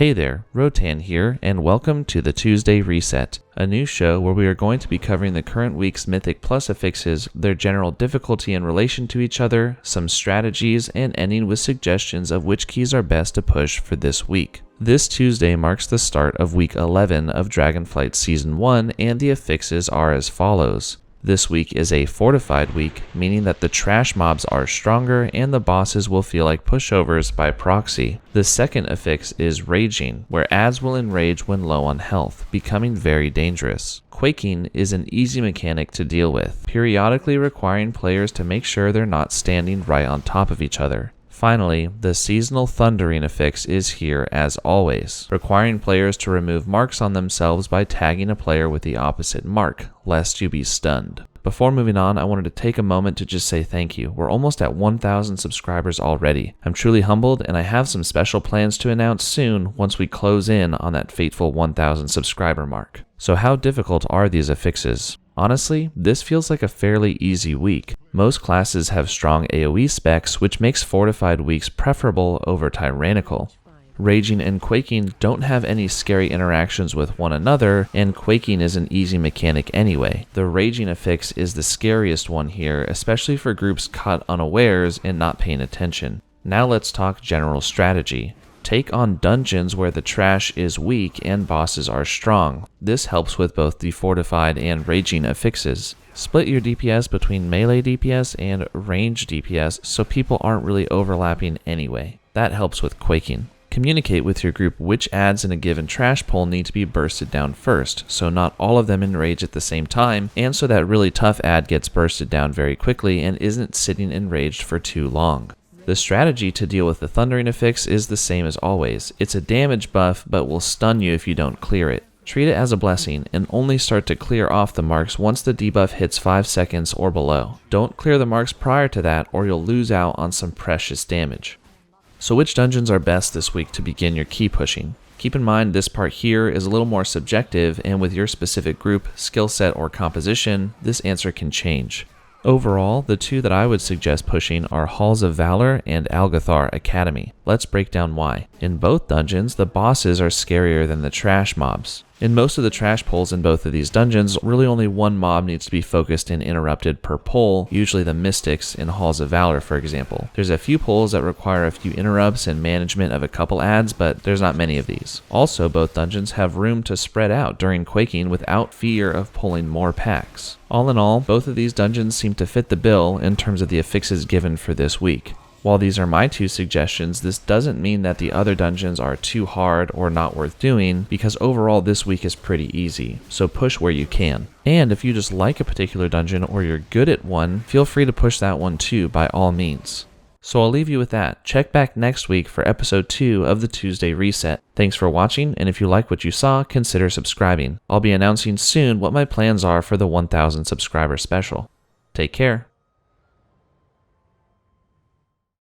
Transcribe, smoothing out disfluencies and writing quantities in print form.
Hey there, Rotan here, and welcome to the Tuesday Reset, a new show where we are going to be covering the current week's Mythic Plus affixes, their general difficulty in relation to each other, some strategies, and ending with suggestions of which keys are best to push for this week. This Tuesday marks the start of week 11 of Dragonflight Season 1, and the affixes are as follows. This week is a fortified week, meaning that the trash mobs are stronger and the bosses will feel like pushovers by proxy. The second affix is raging, where adds will enrage when low on health, becoming very dangerous. Quaking is an easy mechanic to deal with, periodically requiring players to make sure they're not standing right on top of each other. Finally, the seasonal thundering affix is here as always, requiring players to remove marks on themselves by tagging a player with the opposite mark, lest you be stunned. Before moving on, I wanted to take a moment to just say thank you. We're almost at 1,000 subscribers already. I'm truly humbled, and I have some special plans to announce soon once we close in on that fateful 1,000 subscriber mark. So how difficult are these affixes? Honestly, this feels like a fairly easy week. Most classes have strong AoE specs, which makes fortified weeks preferable over tyrannical. Raging and Quaking don't have any scary interactions with one another, and Quaking is an easy mechanic anyway. The Raging affix is the scariest one here, especially for groups caught unawares and not paying attention. Now let's talk general strategy. Take on dungeons where the trash is weak and bosses are strong. This helps with both the fortified and raging affixes. Split your DPS between melee DPS and range DPS so people aren't really overlapping anyway. That helps with quaking. Communicate with your group which adds in a given trash pull need to be bursted down first, so not all of them enrage at the same time, and so that really tough add gets bursted down very quickly and isn't sitting enraged for too long. The strategy to deal with the thundering affix is the same as always. It's a damage buff, but will stun you if you don't clear it. Treat it as a blessing, and only start to clear off the marks once the debuff hits 5 seconds or below. Don't clear the marks prior to that, or you'll lose out on some precious damage. So which dungeons are best this week to begin your key pushing? Keep in mind this part here is a little more subjective, and with your specific group, skill set, or composition, this answer can change. Overall, the two that I would suggest pushing are Halls of Valor and algeth'ar Academy. Let's break down why. In both dungeons, the bosses are scarier than the trash mobs. In most of the trash pulls in both of these dungeons, really only one mob needs to be focused and interrupted per pull, usually the Mystics in Halls of Valor, for example. There's a few pulls that require a few interrupts and management of a couple adds, but there's not many of these. Also, both dungeons have room to spread out during quaking without fear of pulling more packs. All in all, both of these dungeons seem to fit the bill in terms of the affixes given for this week. While these are my two suggestions, this doesn't mean that the other dungeons are too hard or not worth doing, because overall this week is pretty easy, so push where you can. And if you just like a particular dungeon or you're good at one, feel free to push that one too by all means. So I'll leave you with that. Check back next week for episode 2 of the Tuesday Reset. Thanks for watching, and if you like what you saw, consider subscribing. I'll be announcing soon what my plans are for the 1,000 subscriber special. Take care.